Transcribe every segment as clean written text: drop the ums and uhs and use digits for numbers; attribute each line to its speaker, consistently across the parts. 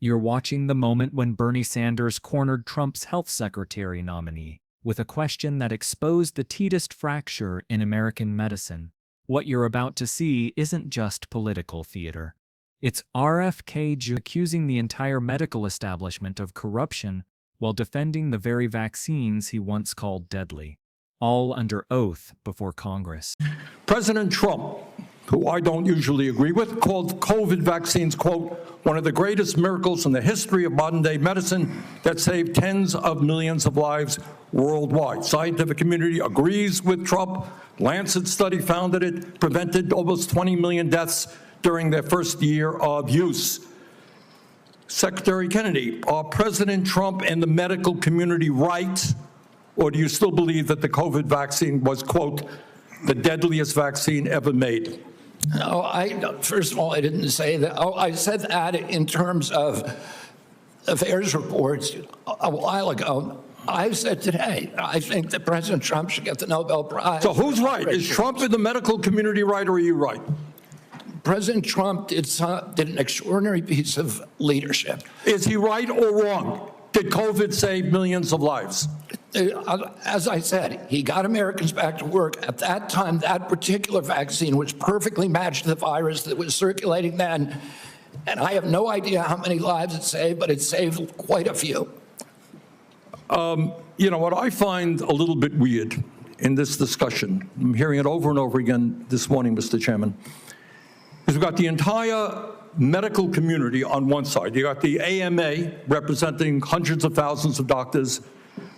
Speaker 1: You're watching the moment when Bernie Sanders cornered Trump's health secretary nominee with a question that exposed the deepest fracture in American medicine. What you're about to see isn't just political theater. It's RFK Jr. accusing the entire medical establishment of corruption while defending the very vaccines he once called deadly, all under oath before Congress.
Speaker 2: President Trump, who I don't usually agree with, called COVID vaccines, quote, one of the greatest miracles in the history of modern-day medicine that saved tens of millions of lives worldwide. Scientific community agrees with Trump. Lancet study found that it prevented almost 20 million deaths during their first year of use. Secretary Kennedy, are President Trump and the medical community right, or do you still believe that the COVID vaccine was, quote, the deadliest vaccine ever made?
Speaker 3: No, first of all, I didn't say that. I said that in terms of affairs reports a while ago. I said today, I think that President Trump should get the Nobel Prize.
Speaker 2: So who's right? Is Trump in the medical community right, or are you right?
Speaker 3: President Trump did an extraordinary piece of leadership.
Speaker 2: Is he right or wrong? Did COVID save millions of lives?
Speaker 3: As I said, he got Americans back to work. At that time, that particular vaccine was perfectly matched to the virus that was circulating then. And I have no idea how many lives it saved, but it saved quite a few.
Speaker 2: You know, what I find a little bit weird in this discussion, I'm hearing it over and over again this morning, Mr. Chairman, is we've got the entire medical community on one side. You got the AMA representing hundreds of thousands of doctors,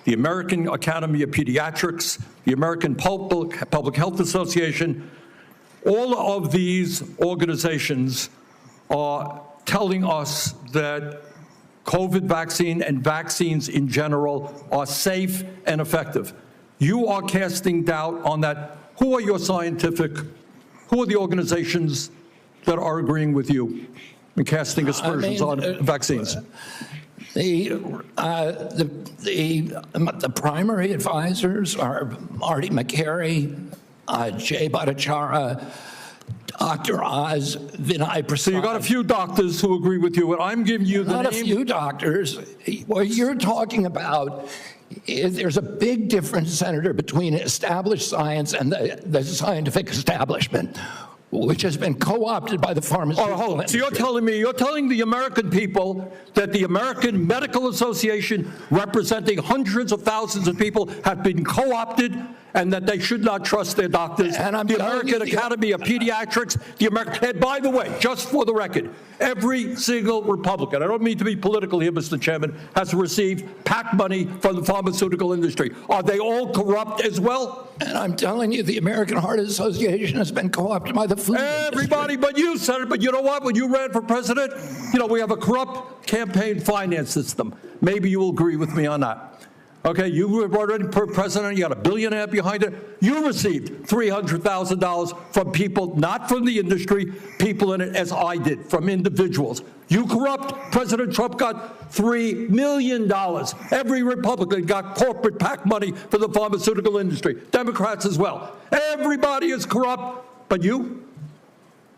Speaker 2: the American Academy of Pediatrics, the American Public Health Association. All of these organizations are telling us that COVID vaccine and vaccines in general are safe and effective. You are casting doubt on that. Who are who are the organizations that are agreeing with you and casting aspersions on vaccines?
Speaker 3: The primary advisors are Marty McCary, Jay Bhattacharya, Dr. Oz, Vinay Prasad.
Speaker 2: So you got a few doctors who agree with you, and I'm giving you the
Speaker 3: name. Not a few doctors. What you're talking about is there's a big difference, Senator, between established science and the scientific establishment, which has been co-opted by the pharmaceutical industry.
Speaker 2: So you're telling the American people that the American Medical Association, representing hundreds of thousands of people, have been co-opted and that they should not trust their doctors. And the American Academy of Pediatrics, and by the way, just for the record, every single Republican, I don't mean to be political here, Mr. Chairman, has received PAC money from the pharmaceutical industry. Are they all corrupt as well?
Speaker 3: And I'm telling you, the American Heart Association has been co-opted by the food
Speaker 2: Everybody
Speaker 3: industry.
Speaker 2: but you, Senator. But you know what? When you ran for president, you know, we have a corrupt campaign finance system. Maybe you will agree with me on that. Okay, you were already president, you got $1.5 billion behind it. You received $300,000 from people, not from the industry, people in it, as I did, from individuals. You corrupt. President Trump got $3 million. Every Republican got corporate PAC money for the pharmaceutical industry. Democrats as well. Everybody is corrupt, but you?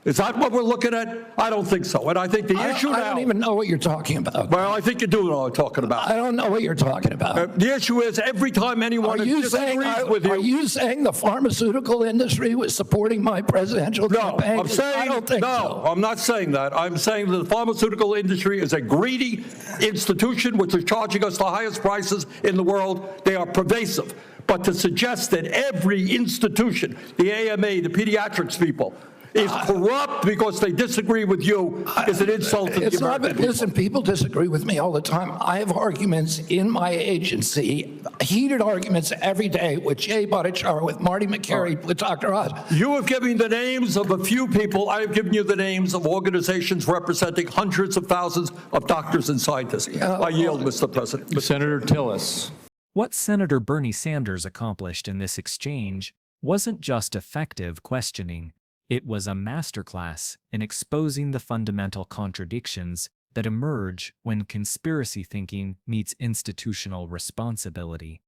Speaker 2: Is that what we're looking at? I don't think so. And I think the issue now...
Speaker 3: I don't even know what you're talking about.
Speaker 2: Well, I think you do know what I'm talking about.
Speaker 3: I don't know what you're talking about.
Speaker 2: The issue is every time anyone disagrees with you...
Speaker 3: Are you saying the pharmaceutical industry was supporting my presidential campaign?
Speaker 2: I'm saying,
Speaker 3: I don't think so.
Speaker 2: I'm not saying that. I'm saying that the pharmaceutical industry is a greedy institution which is charging us the highest prices in the world. They are pervasive. But to suggest that every institution, the AMA, the pediatrics people, is corrupt because they disagree with you is an insult to the American people.
Speaker 3: Listen, people disagree with me all the time. I have arguments in my agency, heated arguments every day with Jay Bhattacharya, with Marty McCary, with Dr. Oz.
Speaker 2: You have given the names of a few people. I have given you the names of organizations representing hundreds of thousands of doctors and scientists. I yield, Mr. President.
Speaker 4: Senator Tillis.
Speaker 1: What Senator Bernie Sanders accomplished in this exchange wasn't just effective questioning. It was a masterclass in exposing the fundamental contradictions that emerge when conspiracy thinking meets institutional responsibility.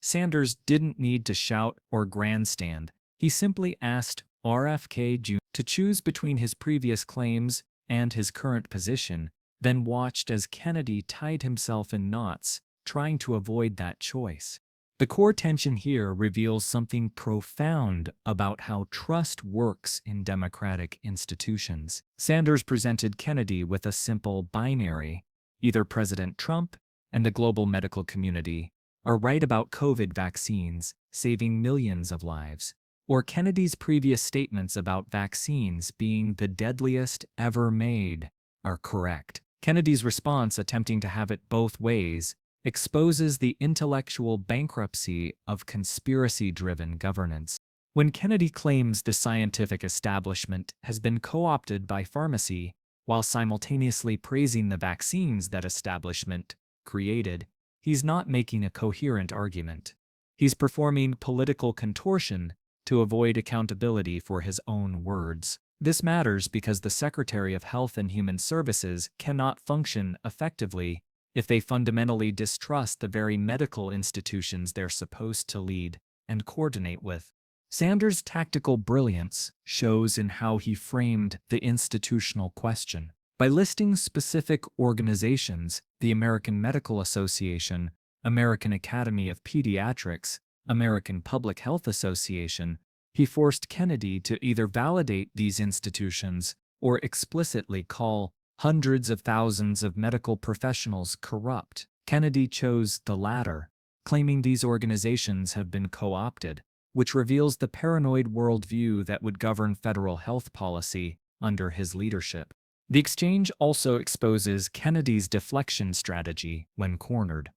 Speaker 1: Sanders didn't need to shout or grandstand. He simply asked RFK Jr. to choose between his previous claims and his current position then watched as Kennedy tied himself in knots, trying to avoid that choice. The core tension here reveals something profound about how trust works in democratic institutions. Sanders presented Kennedy with a simple binary: either President Trump and the global medical community are right about COVID vaccines saving millions of lives, or Kennedy's previous statements about vaccines being the deadliest ever made are correct. Kennedy's response, attempting to have it both ways, exposes the intellectual bankruptcy of conspiracy-driven governance. When Kennedy claims the scientific establishment has been co-opted by pharmacy, while simultaneously praising the vaccines that establishment created, he's not making a coherent argument. He's performing political contortion to avoid accountability for his own words. This matters because the Secretary of Health and Human Services cannot function effectively if they fundamentally distrust the very medical institutions they're supposed to lead and coordinate with. Sanders' tactical brilliance shows in how he framed the institutional question. By listing specific organizations, the American Medical Association, American Academy of Pediatrics, American Public Health Association, he forced Kennedy to either validate these institutions or explicitly call hundreds of thousands of medical professionals corrupt. Kennedy chose the latter, claiming these organizations have been co-opted, which reveals the paranoid worldview that would govern federal health policy under his leadership. The exchange also exposes Kennedy's deflection strategy when cornered.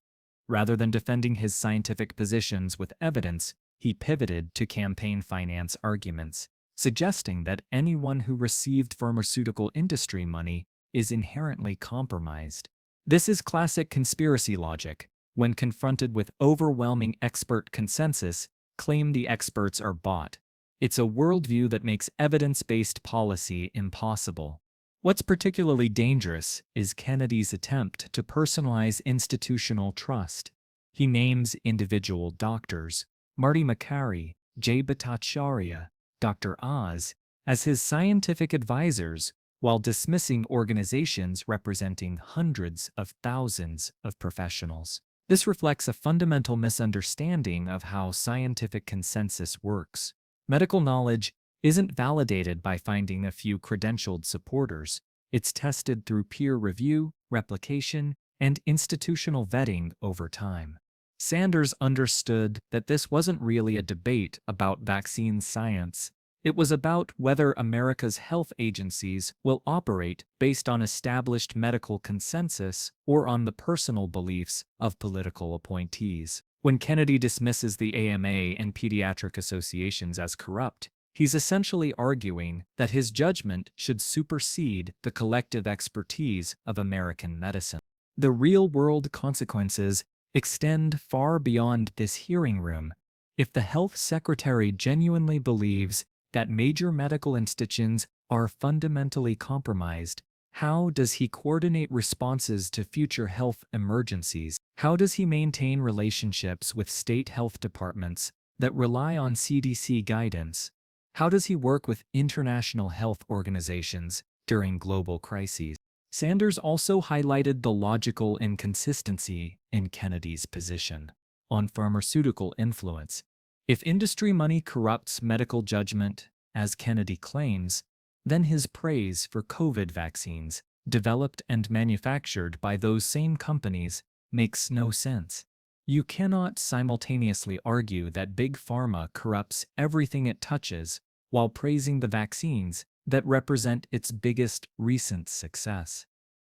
Speaker 1: Rather than defending his scientific positions with evidence, he pivoted to campaign finance arguments, suggesting that anyone who received pharmaceutical industry money is inherently compromised. This is classic conspiracy logic. When confronted with overwhelming expert consensus, claim the experts are bought. It's a worldview that makes evidence-based policy impossible. What's particularly dangerous is Kennedy's attempt to personalize institutional trust. He names individual doctors, Marty Makary, Jay Bhattacharya, Dr. Oz, as his scientific advisors, while dismissing organizations representing hundreds of thousands of professionals. This reflects a fundamental misunderstanding of how scientific consensus works. Medical knowledge isn't validated by finding a few credentialed supporters. It's tested through peer review, replication, and institutional vetting over time. Sanders understood that this wasn't really a debate about vaccine science. It was about whether America's health agencies will operate based on established medical consensus or on the personal beliefs of political appointees. When Kennedy dismisses the AMA and pediatric associations as corrupt, he's essentially arguing that his judgment should supersede the collective expertise of American medicine. The real-world consequences extend far beyond this hearing room. If the health secretary genuinely believes that major medical institutions are fundamentally compromised, how does he coordinate responses to future health emergencies? How does he maintain relationships with state health departments that rely on CDC guidance? How does he work with international health organizations during global crises? Sanders also highlighted the logical inconsistency in Kennedy's position on pharmaceutical influence. If industry money corrupts medical judgment, as Kennedy claims, then his praise for COVID vaccines, developed and manufactured by those same companies, makes no sense. You cannot simultaneously argue that Big Pharma corrupts everything it touches while praising the vaccines that represent its biggest recent success.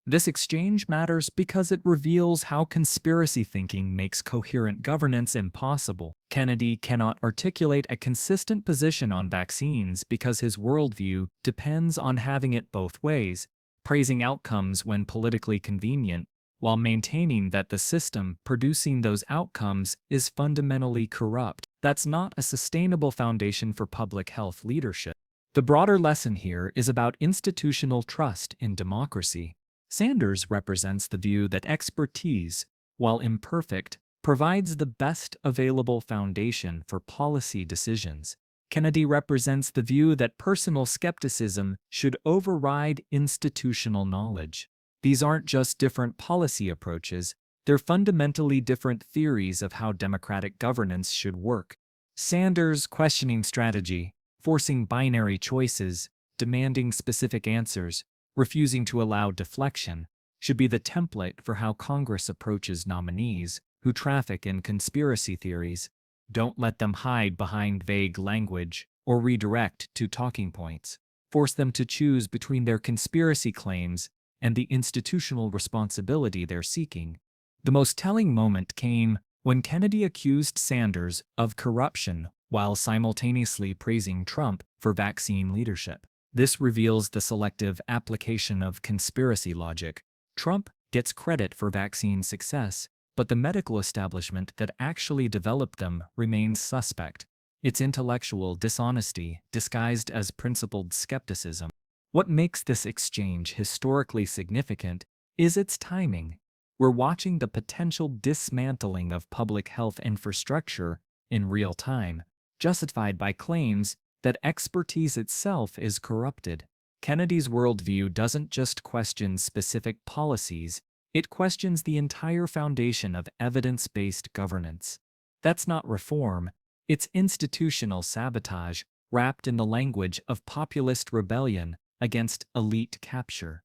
Speaker 1: This exchange matters because it reveals how conspiracy thinking makes coherent governance impossible. Kennedy cannot articulate a consistent position on vaccines because his worldview depends on having it both ways, praising outcomes when politically convenient, while maintaining that the system producing those outcomes is fundamentally corrupt. That's not a sustainable foundation for public health leadership. The broader lesson here is about institutional trust in democracy. Sanders represents the view that expertise, while imperfect, provides the best available foundation for policy decisions. Kennedy represents the view that personal skepticism should override institutional knowledge. These aren't just different policy approaches, they're fundamentally different theories of how democratic governance should work. Sanders' questioning strategy, forcing binary choices, demanding specific answers, refusing to allow deflection, should be the template for how Congress approaches nominees who traffic in conspiracy theories. Don't let them hide behind vague language or redirect to talking points. Force them to choose between their conspiracy claims and the institutional responsibility they're seeking. The most telling moment came when Kennedy accused Sanders of corruption while simultaneously praising Trump for vaccine leadership. This reveals the selective application of conspiracy logic. Trump gets credit for vaccine success, but the medical establishment that actually developed them remains suspect. It's intellectual dishonesty disguised as principled skepticism. What makes this exchange historically significant is its timing. We're watching the potential dismantling of public health infrastructure in real time, justified by claims that expertise itself is corrupted. Kennedy's worldview doesn't just question specific policies, it questions the entire foundation of evidence-based governance. That's not reform, it's institutional sabotage wrapped in the language of populist rebellion against elite capture.